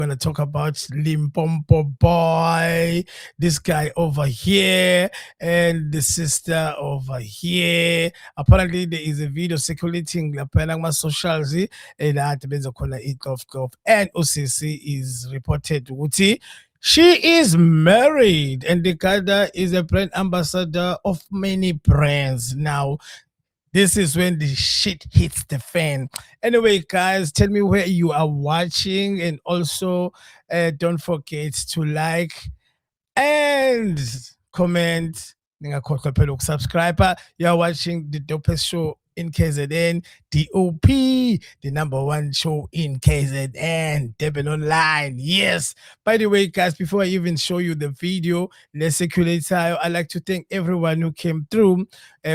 Gonna talk about Limpopo Boy, this guy over here, and the sister over here. Apparently, there is a video circulating my socials, and that benza khona itof and OCC is reported ukuthi she is married, and the guy is a brand ambassador of many brands now. This is when the shit hits the fan. Anyway, guys, tell me where you are watching, and also don't forget to like and comment. Subscribe. You are watching the dopest show in KZN, DOP, the #1 show in KZN, Deben Online. Yes. By the way, guys, before I even show you the video, let's circulate. I'd like to thank everyone who came through.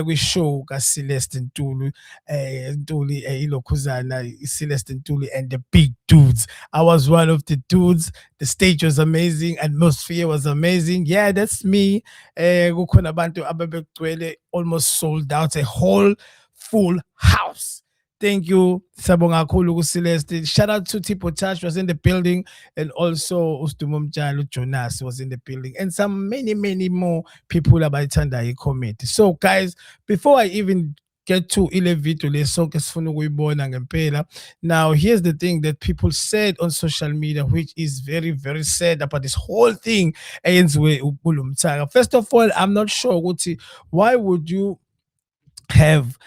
We show Celeste Ntuli, Ilokuzana, Celeste Ntuli, and the big dudes. I was one of the dudes. The stage was amazing, atmosphere was amazing. Yeah, that's me. Kukhona abantu ababegcwele, almost sold out, a whole full house. Thank you. Sabonga kakhulu Celeste. Shout out to Tipo Touch was in the building, and also Ustumum Jalo Jonas was in the building, and some many more people abayithanda comment. So guys, before I even get to ile video lesonke sifuna ukuyibona ngempela. Now here's the thing that people said on social media, which is very sad about this whole thing eyenziwe uBulumthaka. First of all, I'm not sure ukuthi why would you have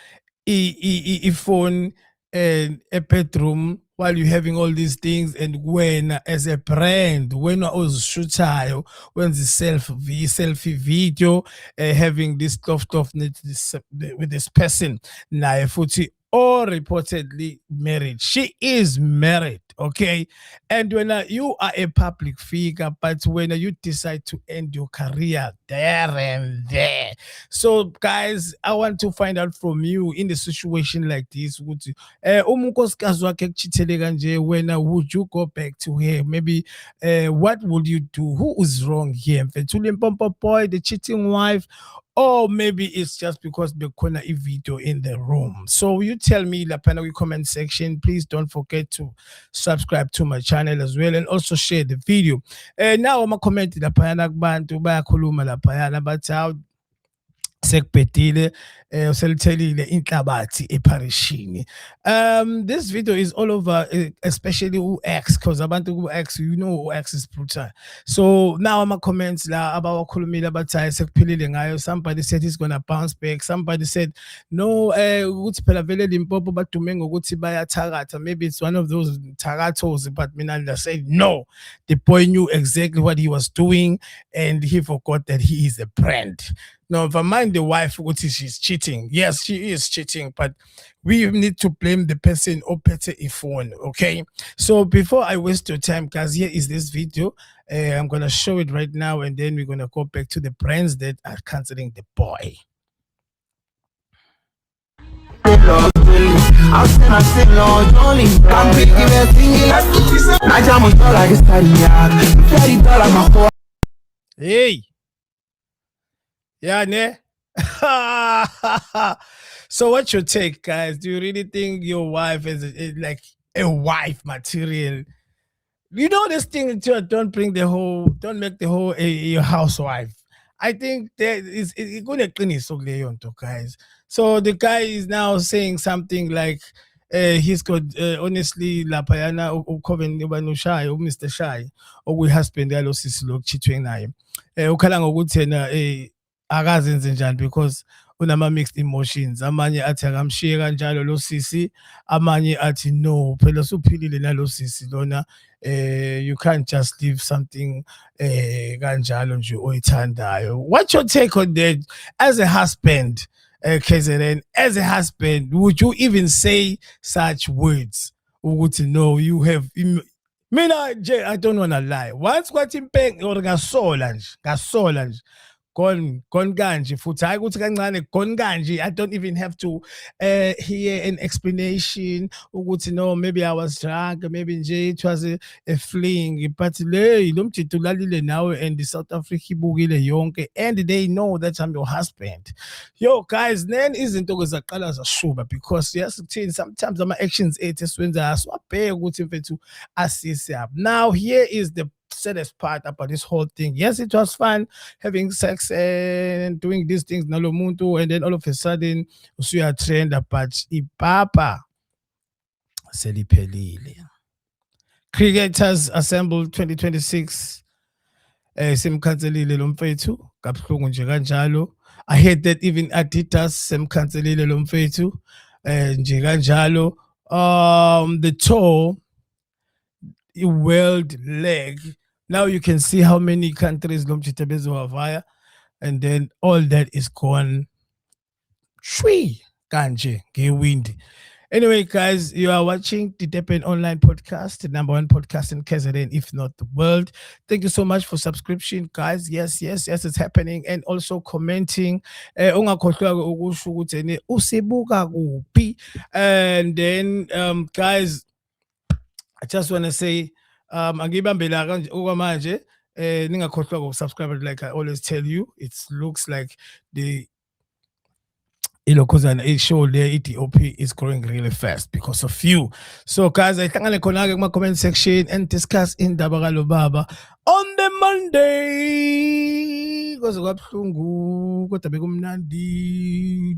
a phone and a bedroom while you're having all these things, and when as a brand, when I was shootayo, when the selfie video, having this stuff with this person, now futhi or reportedly married. She is married, okay? And when you are a public figure, but when you decide to end your career there and there. So, guys, I want to find out from you in a situation like this. Would would you go back to her? Maybe what would you do? Who is wrong here? Limpopo Boy, the cheating wife, or maybe it's just because the corner a video in the room. So you tell me in the panel comment section. Please don't forget to subscribe to my channel as well, and also share the video. Now I'm a comment la payana kubantu bayakhuluma la payana but how sekubhedile uselithelile inhlabathi eParishini. This video is all over, especially u-X, because abantu ku-X, you know X is brutal. So now I'm a comments la abawakhulumile abathi sekuphilile ngayo. Somebody said he's gonna bounce back. Somebody said no, ukuthi phela vele Limpopo badume ngokuthi bayathakatha. Maybe it's one of those thakathos, but mina said no. The boy knew exactly what he was doing, and he forgot that he is a brand. No, if I mind the wife, what is she's cheating? Yes, she is cheating, but we need to blame the person or better phone. Okay. So before I waste your time, guys, here is this video. I'm gonna show it right now, and then we're gonna go back to the brands that are canceling the boy. Hey. Yeah, ne? So what's your take, guys? Do you really think your wife is like a wife material? You know this thing, don't make the whole your housewife. I think there is good guys. So the guy is now saying something like he's got honestly lapayana ukoven ubanushay Mr. Shy or husband yalo sisi lokuchithwe naye. Ukhala ngokuthi yena akazenze njani because unama mixed emotions. Amanye athi akamshiye kanjalo lo sisi, amanye athi no phela suphilile nalo sisi lona. You can't just leave something kanjalo nje oyithandayo. What's your take on that as a husband? KZN, as a husband, would you even say such words? Ukuthi no, you have mina I don't want to lie. Once kwathi impeng or ngasola nje gone kanje futhi hayi ukuthi kancane gone kanje. I don't even have to hear an explanation ukuthi no, maybe I was drunk, maybe nje it was a fling, but lo mjito ulalile nawe and South Africa ibukile yonke and they know that I'm your husband. Yo guys, then izinto ke zaqala zashuba because yes, sometimes ama actions ethu esiwenzayo siwabheke ukuthi mfethu asise up. Now here is the saddest part about this whole thing. Yes, it was fun having sex and doing these things nalo muntu, and then all of a sudden usuya trend, but ipapa seliphelile. Cricketers assembled 2026 simkhanselile lo mfethu kabuhlungu nje kanjalo. I hate that even Adidas semkhanselile lo mfethu nje kanjalo. The toe, world leg. Now you can see how many countries lo mjito bezowavaya, and then all that is gone. Shwi kanje ngewind. Anyway, guys, you are watching the Depen Online Podcast, the #1 podcast in KZN, if not the world. Thank you so much for subscription, guys. Yes, it's happening. And also commenting. Ungakhohlwa ukusho ukuthi ene usibuka kuphi. And then, guys, I just want to say, angibambela kanje okwamanje, ningakhohlwa ukusubscribe, like I always tell you. It looks like the Ilokozana is show there, DOP is growing really fast because of you. So guys, I hlangane khona-ke kuma-comment section and discuss indaba kalobaba on the Monday. Kwaze kwabuhlungu kodwa bekumnandi.